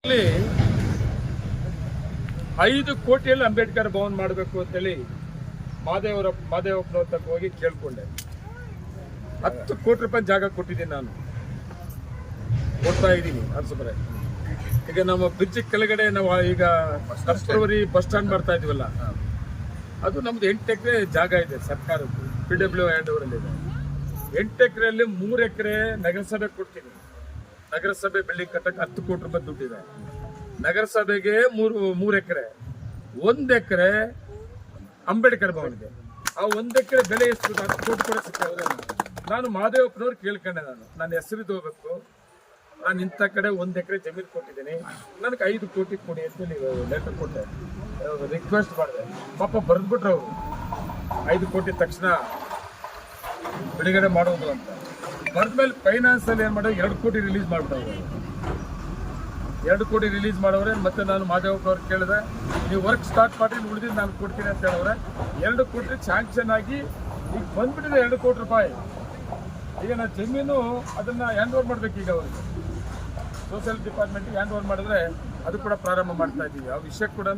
ಇಲ್ಲಿ 5 ಕೋಟಿಯಲ್ಲಿ ಅಂಬೇಡ್ಕರ್ ಭವನ್ ಮಾಡಬೇಕು ಅಂತೇಳಿ ಮಾದೇವಪ್ಪನವ್ರ ತಕ್ಕ ಹೋಗಿ ಕೇಳ್ಕೊಂಡೆ. 10 ಕೋಟಿ ರೂಪಾಯಿ ಜಾಗ ಕೊಟ್ಟಿದ್ದೀನಿ, ನಾನು ಕೊಡ್ತಾ ಇದ್ದೀನಿ ಅನ್ಸುತ್ತೆ. ಈಗ ನಮ್ಮ ಬ್ರಿಡ್ಜ್ ಕೆಳಗಡೆ ನಾವು ಈಗ ಕಸ್ತೂರಿ ಬಸ್ ಸ್ಟ್ಯಾಂಡ್ ಮಾಡ್ತಾ ಇದೀವಲ್ಲ, ಅದು ನಮ್ದು 8 ಎಕರೆ ಜಾಗ ಇದೆ ಸರ್ಕಾರದ್ದು, PW ಹ್ಯಾಂಡ್ ಓವರ್ ಅಲ್ಲಿ ಇದೆ. 8 ಎಕರೆಯಲ್ಲಿ 3 ಎಕರೆ ನಗರಸಭೆ ಕೊಡ್ತೀನಿ. ನಗರಸಭೆ ಬಿಲ್ಡಿಂಗ್ ಕಟ್ಟಕ್ಕೆ 10 ಕೋಟಿ ರೂಪಾಯಿ ದುಡ್ಡಿದೆ. ನಗರಸಭೆಗೆ 3 ಎಕರೆ, 1 ಎಕರೆ ಅಂಬೇಡ್ಕರ್ ಭವನ್ಗೆ. ಆ 1 ಎಕರೆ ಬೆಲೆ ಎಷ್ಟು? 10 ಕೋಟಿ ಕೂಡ ಸಿಗ್ತದೆ. ನಾನು ಮಾದೇವಪ್ಪನವ್ರು ಕೇಳ್ಕೊಂಡೆ, ನನ್ನ ಹೆಸರು ಹೋಗ್ಬೇಕು, ನಾನು ಇಂಥ ಕಡೆ 1 ಎಕರೆ ಜಮೀನು ಕೊಟ್ಟಿದ್ದೀನಿ, ನನಗೆ 5 ಕೋಟಿ ಕೊಡಿ ಅಂತ ನೀವು ಲೆಟರ್ ಕೊಟ್ಟೆ, ರಿಕ್ವೆಸ್ಟ್ ಮಾಡಿದೆ. ಪಾಪ ಬರೆದ್ಬಿಟ್ರೆ ಅವರು 5 ಕೋಟಿ ತಕ್ಷಣ ಬಿಡುಗಡೆ ಮಾಡೋದು ಅಂತ. ಬರೆದ್ಮೇಲೆ ಫೈನಾನ್ಸ್ ಅಲ್ಲಿ ಏನ್ ಮಾಡೋದು, 2 ಕೋಟಿ ರಿಲೀಸ್ ಮಾಡ್ಬಿಟ್ಟವ್ರೆ. 2 ಕೋಟಿ ರಿಲೀಸ್ ಮಾಡೋರೆ. ಮತ್ತೆ ನಾನು ಮಾದೇವಪ್ಪನವ್ರು ಕೇಳಿದೆ, ನೀವು ವರ್ಕ್ ಸ್ಟಾರ್ಟ್ ಮಾಡಿ, ಉಳಿದಿದ್ದು ನಾನು ಕೊಡ್ತೀನಿ ಅಂತ ಹೇಳವ್ರೆ. 2 ಕೋಟಿ ಸ್ಯಾಂಕ್ಷನ್ ಆಗಿ ಈಗ ಬಂದ್ಬಿಟ್ಟಿದೆ 2 ಕೋಟಿ ರೂಪಾಯಿ. ಈಗ ನಾನು ಜಮೀನು ಅದನ್ನ ಹ್ಯಾಂಡ್ ಓವರ್ ಮಾಡ್ಬೇಕು. ಈಗ ಅವ್ರಿಗೆ ಸೋಷಿಯಲ್ ಡಿಪಾರ್ಟ್ಮೆಂಟ್ಗೆ ಹ್ಯಾಂಡ್ ಓವರ್ ಮಾಡಿದ್ರೆ ಅದು ಕೂಡ ಪ್ರಾರಂಭ ಮಾಡ್ತಾ ಇದ್ದೀವಿ. ಆ ವಿಷಯ ಕೂಡ